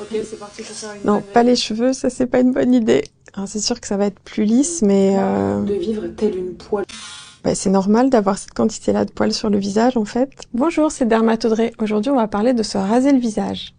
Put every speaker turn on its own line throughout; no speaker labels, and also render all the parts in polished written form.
Ok, c'est parti pour faire une
Non, pas les cheveux, ça c'est pas une bonne idée. Alors c'est sûr que ça va être plus lisse, mais
de vivre telle une poêle.
bah, c'est normal d'avoir cette quantité-là de poils sur le visage en fait. Bonjour, c'est Dermatodré. Aujourd'hui on va parler de se raser le visage.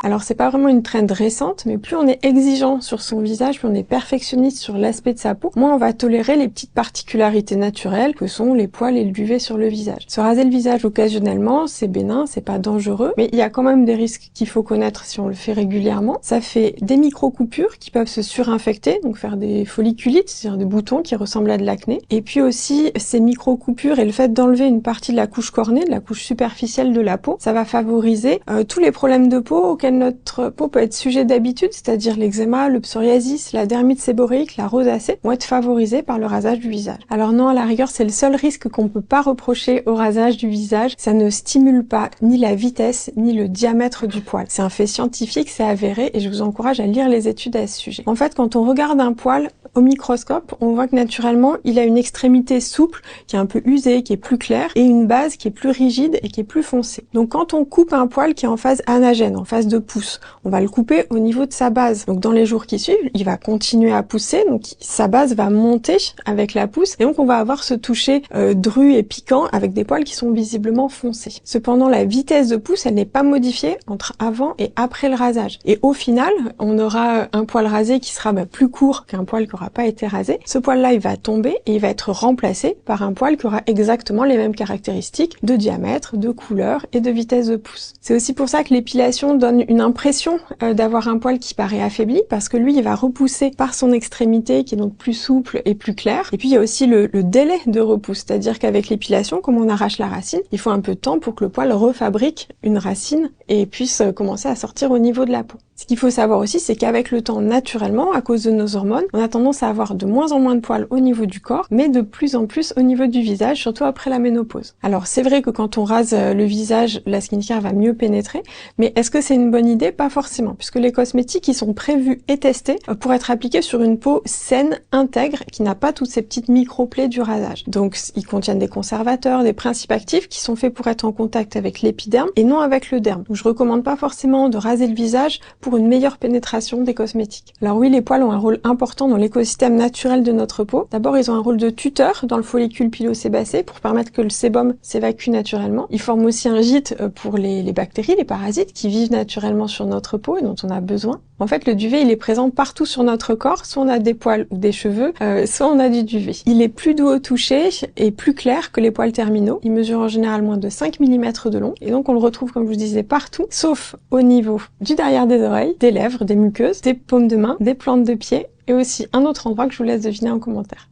Alors c'est pas vraiment une trend récente, mais plus on est exigeant sur son visage, plus on est perfectionniste sur l'aspect de sa peau, moins on va tolérer les petites particularités naturelles que sont les poils et le duvet sur le visage. Se raser le visage occasionnellement, c'est bénin, c'est pas dangereux, mais il y a quand même des risques qu'il faut connaître si on le fait régulièrement. Ça fait des micro-coupures qui peuvent se surinfecter, donc faire des folliculites, c'est-à-dire des boutons qui ressemblent à de l'acné. Et puis aussi, ces micro-coupures et le fait d'enlever une partie de la couche cornée, de la couche superficielle de la peau, ça va favoriser tous les problèmes de peau auxquels notre peau peut être sujet d'habitude, c'est-à-dire l'eczéma, le psoriasis, la dermite séborréique, la rosacée, vont être favorisés par le rasage du visage. Alors non, à la rigueur, c'est le seul risque qu'on peut pas reprocher au rasage du visage. Ça ne stimule pas ni la vitesse, ni le diamètre du poil. C'est un fait scientifique, c'est avéré, et je vous encourage à lire les études à ce sujet. En fait, quand on regarde un poil au microscope, on voit que naturellement, il a une extrémité souple, qui est un peu usée, qui est plus claire, et une base qui est plus rigide et qui est plus foncée. Donc quand on coupe un poil qui est en phase anagène, en phase de pousse, on va le couper au niveau de sa base. Donc dans les jours qui suivent, il va continuer à pousser, donc sa base va monter avec la pousse, et donc on va avoir ce toucher dru et piquant avec des poils qui sont visiblement foncés. Cependant, la vitesse de pousse, elle n'est pas modifiée entre avant et après le rasage. Et au final, on aura un poil rasé qui sera plus court qu'un poil qui n'aura pas été rasé. Ce poil-là, il va tomber et il va être remplacé par un poil qui aura exactement les mêmes caractéristiques de diamètre, de couleur et de vitesse de pousse. C'est aussi pour ça que l'épilation donne une impression d'avoir un poil qui paraît affaibli, parce que lui, il va repousser par son extrémité qui est donc plus souple et plus claire. Et puis il y a aussi le délai de repousse, c'est-à-dire qu'avec l'épilation, comme on arrache la racine, il faut un peu de temps pour que le poil refabrique une racine et puisse commencer à sortir au niveau de la peau. Ce qu'il faut savoir aussi, c'est qu'avec le temps, naturellement, à cause de nos hormones, on a tendance à avoir de moins en moins de poils au niveau du corps, mais de plus en plus au niveau du visage, surtout après la ménopause. Alors c'est vrai que quand on rase le visage, la skincare va mieux pénétrer, mais est-ce que c'est une bonne idée? Pas forcément, puisque les cosmétiques qui sont prévus et testés pour être appliqués sur une peau saine, intègre, qui n'a pas toutes ces petites micro-plaies du rasage. Donc ils contiennent des conservateurs, des principes actifs qui sont faits pour être en contact avec l'épiderme et non avec le derme. Donc je recommande pas forcément de raser le visage pour une meilleure pénétration des cosmétiques. Alors oui, les poils ont un rôle important dans l'écosystème naturel de notre peau. D'abord, ils ont un rôle de tuteur dans le follicule pilosébacé pour permettre que le sébum s'évacue naturellement. Ils forment aussi un gîte pour les bactéries, les parasites qui vivent naturellement sur notre peau et dont on a besoin. En fait, le duvet, il est présent partout sur notre corps, soit on a des poils ou des cheveux, soit on a du duvet. Il est plus doux au toucher et plus clair que les poils terminaux. Il mesure en général moins de 5 mm de long et donc on le retrouve, comme je vous disais, partout, sauf au niveau du derrière des oreilles, des lèvres, des muqueuses, des paumes de main, des plantes de pied et aussi un autre endroit que je vous laisse deviner en commentaire.